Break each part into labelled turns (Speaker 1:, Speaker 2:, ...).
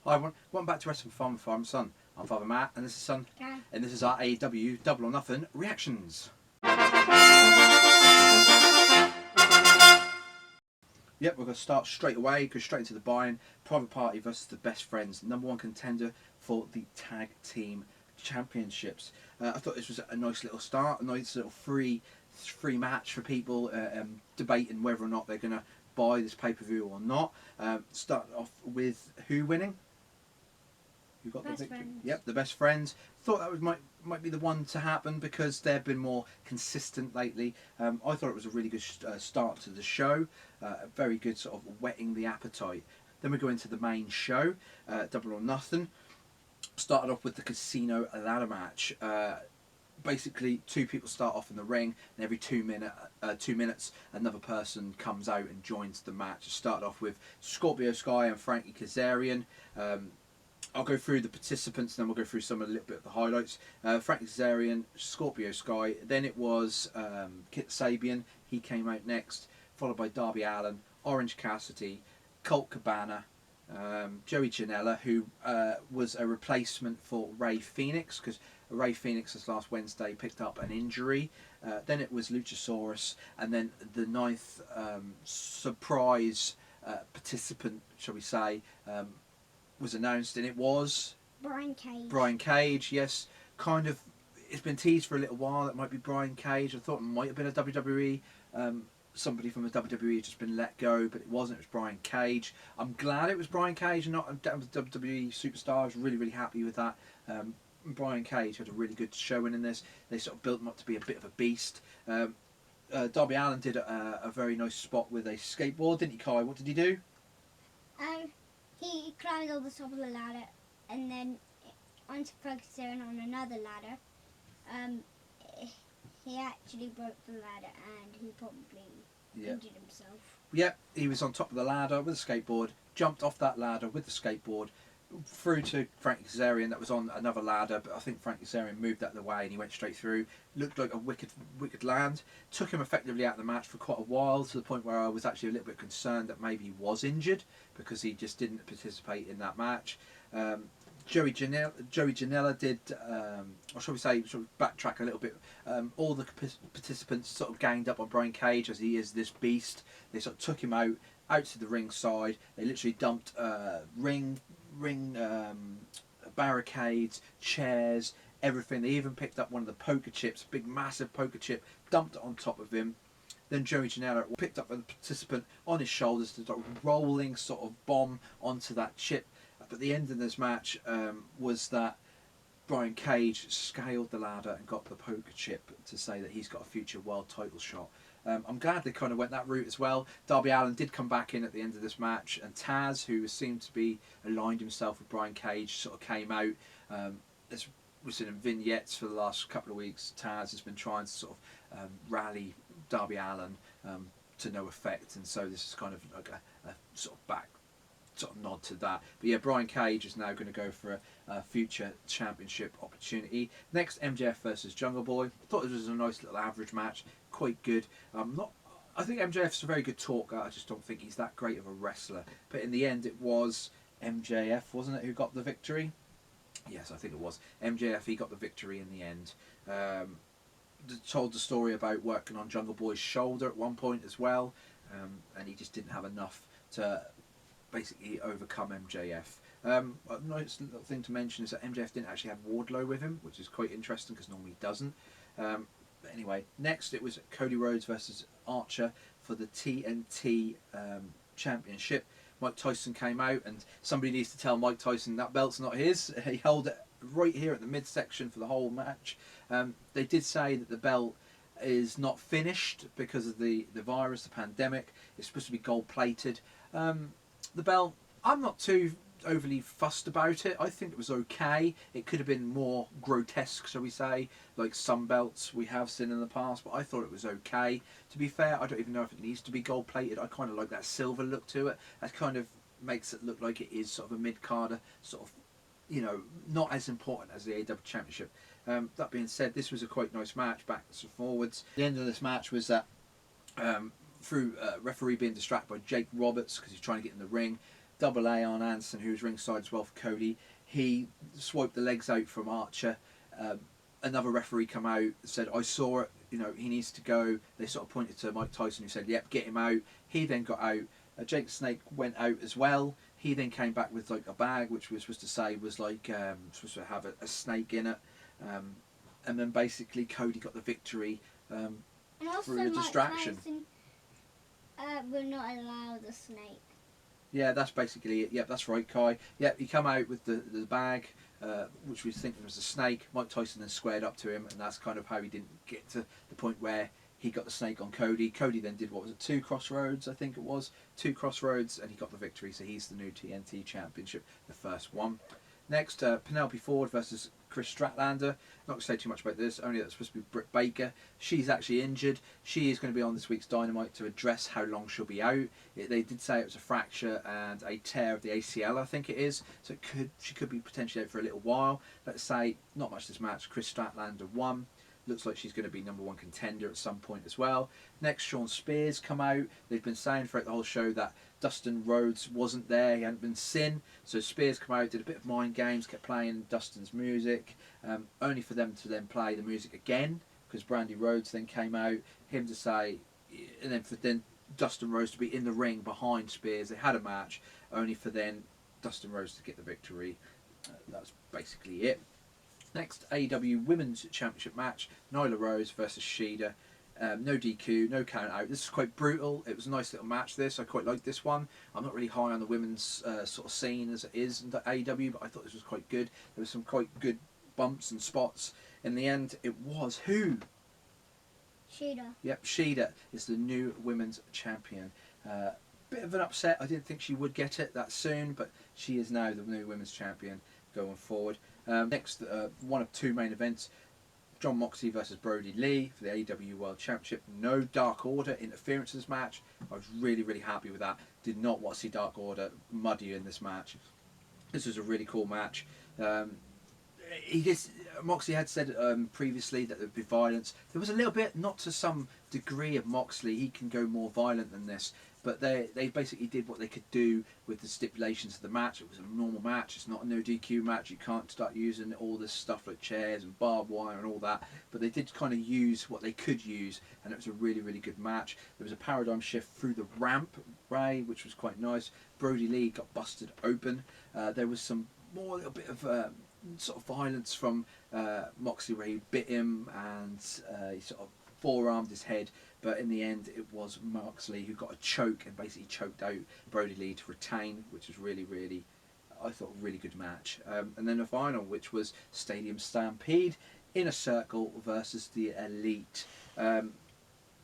Speaker 1: Hi everyone, welcome back to Wrestling for Fun with Father and Son. I'm Father Matt, and this is Son,
Speaker 2: Okay.
Speaker 1: and this is our AEW Double or Nothing reactions. Yep, we're going to start straight away, go straight into the Bayern. Private Party versus the Best Friends, #1 contender for the Tag Team Championships. I thought this was a nice little start, a nice little free match for people debating whether or not they're going to buy this pay-per-view or not. Start off with who winning? Who got
Speaker 2: Best
Speaker 1: the victory?
Speaker 2: Friends.
Speaker 1: Yep, the Best Friends. Thought that might be the one to happen because they've been more consistent lately. I thought it was a really good start to the show. A very good sort of whetting the appetite. Then we go into the main show, Double or Nothing. Started off with the casino ladder match. Basically, two people start off in the ring, and every 2 minutes, another person comes out and joins the match. It started off with Scorpio Sky and Frankie Kazarian. I'll go through the participants, then we'll go through a little bit of the highlights. Frankie Kazarian, Scorpio Sky. Then it was Kit Sabian. He came out next, followed by Darby Allin, Orange Cassidy, Colt Cabana, Joey Janela, who was a replacement for Ray Phoenix, because Ray Phoenix this last Wednesday picked up an injury. Then it was Luchasaurus, and then the ninth surprise participant, shall we say, was announced, and it was
Speaker 2: Brian Cage.
Speaker 1: Brian Cage. Yes, kind of. It's been teased for a little while. It might be Brian Cage. I thought it might have been a WWE. Somebody from the WWE had just been let go, but it wasn't. It was Brian Cage. I'm glad it was Brian Cage and not a WWE superstar. I was really, really happy with that. Brian Cage had a really good showing in this. They sort of built him up to be a bit of a beast. Darby Allin did a very nice spot with a skateboard, didn't he, Kai? What did he do?
Speaker 2: He climbed over the top of the ladder and then onto Ferguson on another ladder. He actually broke the ladder and he probably injured himself.
Speaker 1: Yep, he was on top of the ladder with a skateboard, jumped off that ladder with the skateboard, through to Frankie Kazarian that was on another ladder, but I think Frankie Kazarian moved out of the way and he went straight through. Looked like a wicked land. Took him effectively out of the match for quite a while, to the point where I was actually a little bit concerned that maybe he was injured because he just didn't participate in that match. Joey Janela did, or shall we say, sort of backtrack a little bit. All the participants sort of ganged up on Brian Cage as he is this beast. They sort of took him out to the ring side. They literally dumped ring barricades, chairs, everything. They even picked up one of the poker chips, big massive poker chip, dumped it on top of him. Then Joey Janela picked up a participant on his shoulders to start rolling sort of bomb onto that chip. But the end of this match was that Brian Cage scaled the ladder and got the poker chip to say that he's got a future world title shot. I'm glad they kind of went that route as well. Darby Allin did come back in at the end of this match, and Taz, who seemed to be aligned himself with Brian Cage, sort of came out. As we've seen in vignettes for the last couple of weeks, Taz has been trying to sort of rally Darby Allin to no effect, and so this is kind of like a sort of back sort of nod to that. But yeah, Brian Cage is now going to go for a future championship opportunity. Next, MJF versus Jungle Boy. I thought this was a nice little average match, quite good. I think MJF's a very good talker. I just don't think he's that great of a wrestler. But in the end, it was MJF, wasn't it, who got the victory? Yes, I think it was MJF. He got the victory in the end. Told the story about working on Jungle Boy's shoulder at one point as well, and he just didn't have enough to basically overcome MJF. A nice little thing to mention is that MJF didn't actually have Wardlow with him, which is quite interesting because normally he doesn't. But anyway, next it was Cody Rhodes versus Archer for the TNT Championship. Mike Tyson came out, and somebody needs to tell Mike Tyson that belt's not his. He held it right here at the midsection for the whole match. They did say that the belt is not finished because of the virus, the pandemic. It's supposed to be gold plated. The belt, I'm not too overly fussed about it. I think it was okay. It could have been more grotesque, shall we say, like some belts we have seen in the past, but I thought it was okay. To be fair, I don't even know if it needs to be gold plated. I kind of like that silver look to it. That kind of makes it look like it is sort of a mid-carder, sort of, you know, not as important as the AEW Championship. That being said, this was a quite nice match, backwards and forwards. The end of this match was that through referee being distracted by Jake Roberts because he's trying to get in the ring, Double A on Anson, who was ringside as well for Cody. He swiped the legs out from Archer. Another referee come out, said, I saw it, he needs to go. They sort of pointed to Mike Tyson, who said, yep, get him out. He then got out. Jake Snake went out as well. He then came back with like a bag, which was supposed to say was like supposed to have a snake in it. And then basically Cody got the victory
Speaker 2: And also
Speaker 1: through the distraction.
Speaker 2: Tyson, will not allow the snake.
Speaker 1: Yeah, that's basically it. Yep, that's right, Kai. Yep, he come out with the bag, which we was thinking was a snake. Mike Tyson then squared up to him, and that's kind of how he didn't get to the point where he got the snake on Cody. Cody then did, what was it, 2 crossroads, I think it was. 2 crossroads, and he got the victory, so he's the new TNT Championship, the first one. Next, Penelope Ford versus Chris Stratlander. Not going to say too much about this, only that it's supposed to be Britt Baker. She's actually injured. She is going to be on this week's Dynamite to address how long she'll be out. They did say it was a fracture and a tear of the ACL, I think it is. So she could be potentially out for a little while. Let's say, not much this match. Chris Stratlander won. Looks like she's going to be #1 contender at some point as well. Next, Sean Spears come out. They've been saying throughout the whole show that Dustin Rhodes wasn't there. He hadn't been seen. So Spears come out, did a bit of mind games, kept playing Dustin's music, only for them to then play the music again, because Brandy Rhodes then came out, him to say, and then for Dustin Rhodes to be in the ring behind Spears. They had a match, only for then Dustin Rhodes to get the victory. That's basically it. Next, AEW Women's Championship match, Nyla Rose versus Shida. No DQ, no count out. This is quite brutal. It was a nice little match, this. I quite liked this one. I'm not really high on the women's sort of scene as it is in the AEW, but I thought this was quite good. There was some quite good bumps and spots. In the end, it was who?
Speaker 2: Shida.
Speaker 1: Yep, Shida is the new women's champion. Bit of an upset. I didn't think she would get it that soon, but she is now the new women's champion going forward. Next, one of 2 main events, John Moxley versus Brody Lee for the AEW World Championship. No Dark Order interference in this match. I was really, really happy with that. Did not want to see Dark Order muddy in this match. This was a really cool match. Moxley had said previously that there would be violence. There was a little bit, not to some degree of Moxley. He can go more violent than this. But they basically did what they could do with the stipulations of the match. It was a normal match. It's not a no DQ match. You can't start using all this stuff like chairs and barbed wire and all that. But they did kind of use what they could use, and it was a really, really good match. There was a paradigm shift through the ramp, Ray, which was quite nice. Brody Lee got busted open. There was some more little bit of sort of violence from Moxley, where he bit him and he sort of forearmed his head. But in the end, it was Moxley who got a choke and basically choked out Brody Lee to retain, which was really, really, I thought, a really good match. And then the final, which was Stadium Stampede, Inner Circle versus the Elite.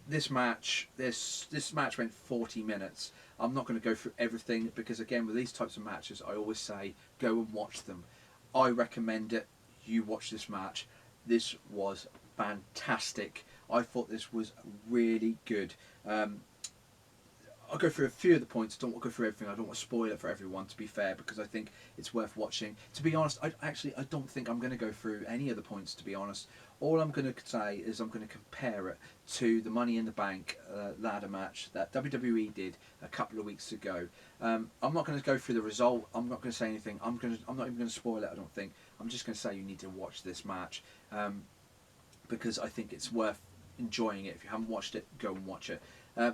Speaker 1: This match went 40 minutes. I'm not going to go through everything because, again, with these types of matches, I always say go and watch them. I recommend it. You watch this match. This was fantastic. I thought this was really good. I'll go through a few of the points. I don't want to go through everything. I don't want to spoil it for everyone, to be fair, because I think it's worth watching. To be honest, I don't think I'm going to go through any of the points, to be honest. All I'm going to say is I'm going to compare it to the Money in the Bank ladder match that WWE did a couple of weeks ago. I'm not going to go through the result. I'm not going to say anything. I'm not even going to spoil it, I don't think. I'm just going to say you need to watch this match because I think it's worth enjoying it. If you haven't watched it, go and watch it.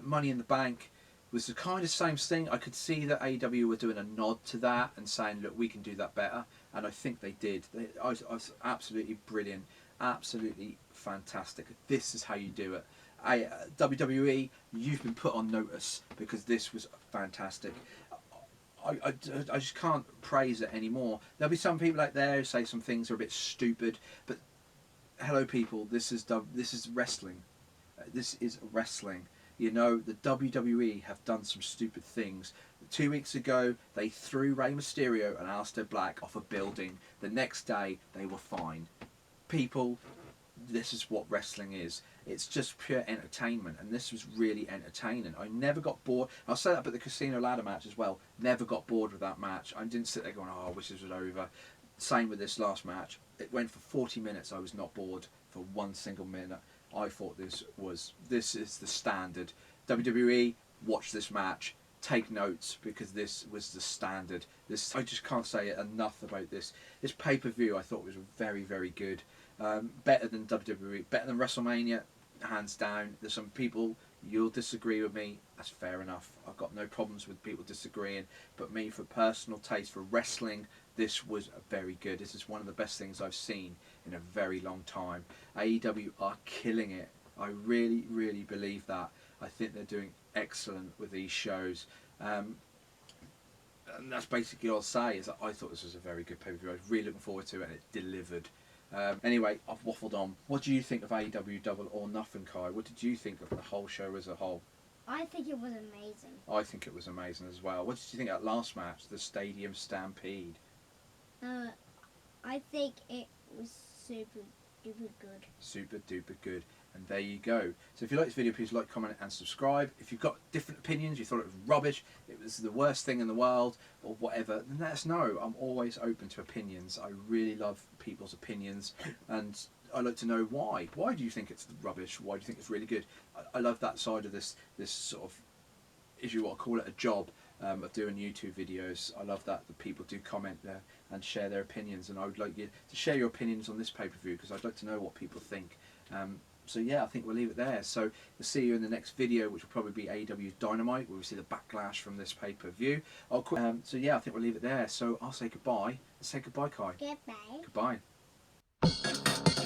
Speaker 1: Money in the Bank was the kind of same thing. I could see that AEW were doing a nod to that and saying, look, we can do that better, and I think they did. I was absolutely brilliant, absolutely fantastic. This is how you do it. WWE, you've been put on notice because this was fantastic. I just can't praise it anymore. There'll be some people out there who say some things are a bit stupid, but hello people, this is wrestling. This is wrestling. You know, the WWE have done some stupid things. 2 weeks ago, they threw Rey Mysterio and Aleister Black off a building. The next day, they were fine. People, this is what wrestling is. It's just pure entertainment, and this was really entertaining. I never got bored. I'll say that about the Casino Ladder match as well. Never got bored with that match. I didn't sit there going, oh, I wish this was over. Same with this last match. It went for 40 minutes. I was not bored for one single minute. I thought this is the standard. WWE, watch this match. take notes, because this was the standard. I just can't say enough about this. This pay-per-view I thought was very, very good. Better than WWE, better than WrestleMania, hands down. There's some people, you'll disagree with me, that's fair enough. I've got no problems with people disagreeing, but me, for personal taste for wrestling, this was very good. This is one of the best things I've seen in a very long time. AEW are killing it. I really, really believe that. I think they're doing excellent with these shows. And that's basically all I'll say, is that I thought this was a very good pay-per-view. I was really looking forward to it, and it delivered. Anyway, I've waffled on. What do you think of AEW Double or Nothing, Kai? What did you think of the whole show as a whole?
Speaker 2: I think it was amazing.
Speaker 1: I think it was amazing as well. What did you think of that last match, the Stadium Stampede?
Speaker 2: I think it was super duper good.
Speaker 1: Super duper good. And there you go. So if you like this video, please like, comment and subscribe. If you've got different opinions, you thought it was rubbish, it was the worst thing in the world, or whatever, then let us know. I'm always open to opinions. I really love people's opinions, and I like to know why. Why do you think it's rubbish? Why do you think it's really good? I love that side of this sort of, if you want to call it a job, of doing YouTube videos. I love that people do comment there and share their opinions, and I would like you to share your opinions on this pay-per-view, because I'd like to know what people think. So yeah, I think we'll leave it there. So we'll see you in the next video, which will probably be AEW Dynamite, where we see the backlash from this pay-per-view. So yeah, I think we'll leave it there. So I'll say goodbye. Say goodbye, Kai.
Speaker 2: Goodbye.
Speaker 1: Goodbye.